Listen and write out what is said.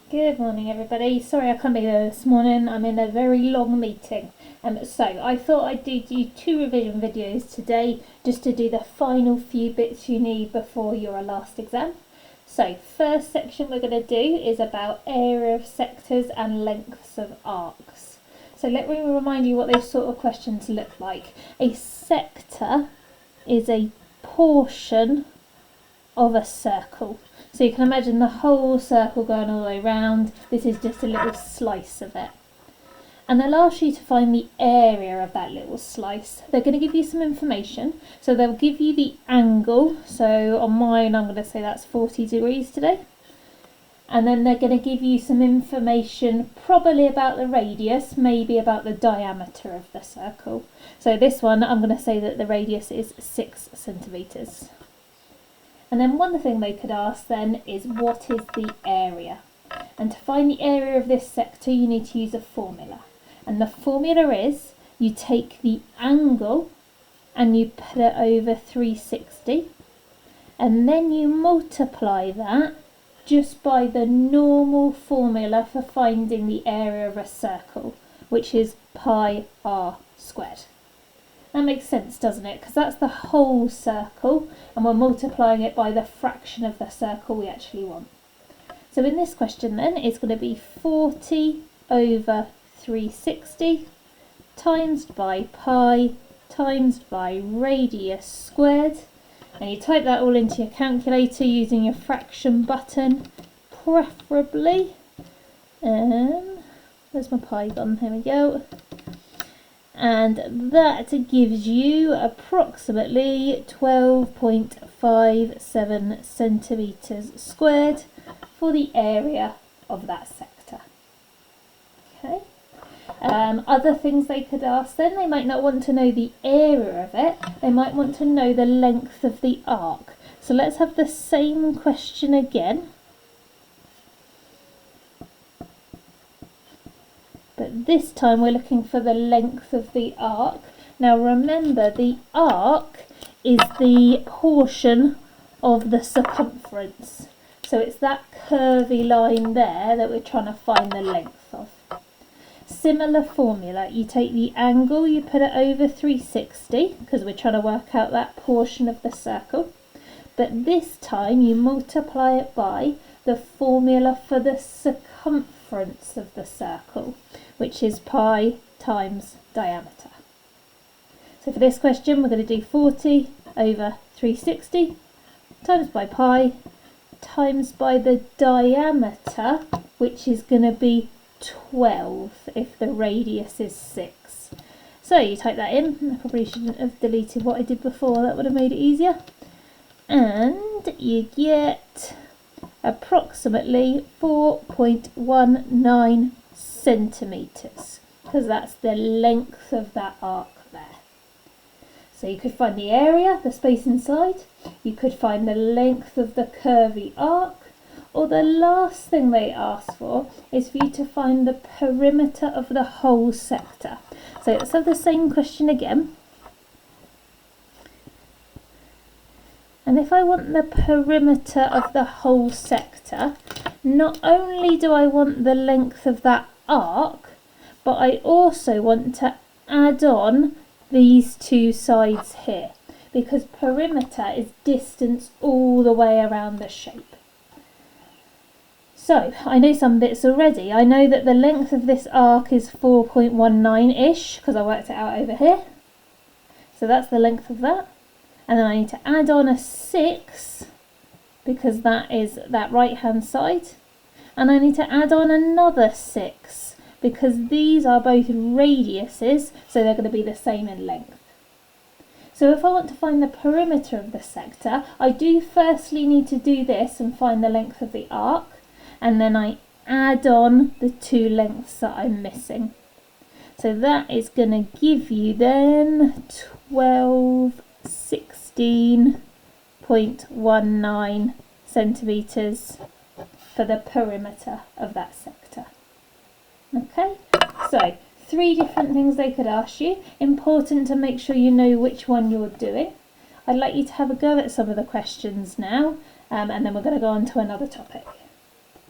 Good morning, everybody. Sorry I can't be there this morning. I'm in a very long meeting. So I thought I'd do you 2 revision videos today just to do the final few bits you need before your last exam. So first section we're going to do is about area of sectors and lengths of arcs. So let me remind you what those sort of questions look like. A sector is a portion of a circle. So you can imagine the whole circle going all the way around. This is just a little slice of it. And they'll ask you to find the area of that little slice. They're going to give you some information. So they'll give you the angle. So on mine, I'm going to say that's 40 degrees today. And then they're going to give you some information, probably about the radius, maybe about the diameter of the circle. So this one, I'm going to say that the radius is 6 centimetres. And then one thing they could ask then is, what is the area? And to find the area of this sector, you need to use a formula. And the formula is, you take the angle and you put it over 360. And then you multiply that just by the normal formula for finding the area of a circle, which is pi r squared. That makes sense, doesn't it? Because that's the whole circle and we're multiplying it by the fraction of the circle we actually want. So in this question then, it's going to be 40 over 360 times by pi times by radius squared. And you type that all into your calculator using your fraction button, preferably. Where's my pi gone? Here we go. And that gives you approximately 12.57 centimetres squared for the area of that sector. Okay. Other things they could ask then, they might not want to know the area of it, they might want to know the length of the arc. So let's have the same question again. But this time we're looking for the length of the arc. Now remember, the arc is the portion of the circumference. So it's that curvy line there that we're trying to find the length of. Similar formula, you take the angle, you put it over 360, because we're trying to work out that portion of the circle. But this time you multiply it by the formula for the circumference of the circle, which is pi times diameter. So for this question we're going to do 40 over 360 times by pi times by the diameter, which is going to be 12 if the radius is 6. So you type that in. I probably shouldn't have deleted what I did before, that would have made it easier. And you get approximately 4.19 centimetres, because that's the length of that arc there. So you could find the area, the space inside, you could find the length of the curvy arc, or the last thing they ask for is for you to find the perimeter of the whole sector. So let's have the same question again. And if I want the perimeter of the whole sector, not only do I want the length of that arc, but I also want to add on these 2 sides here, because perimeter is distance all the way around the shape. So I know some bits already. I know that the length of this arc is 4.19-ish, because I worked it out over here. So that's the length of that. And then I need to add on a 6, because that is that right hand side. And I need to add on another 6, because these are both radiuses, so they're going to be the same in length. So if I want to find the perimeter of the sector, I do firstly need to do this and find the length of the arc, and then I add on the 2 lengths that I'm missing. So that is going to give you then 16.19 centimetres for the perimeter of that sector. Okay, so 3 different things they could ask you. Important to make sure you know which one you're doing. I'd like you to have a go at some of the questions now, and then we're going to go on to another topic.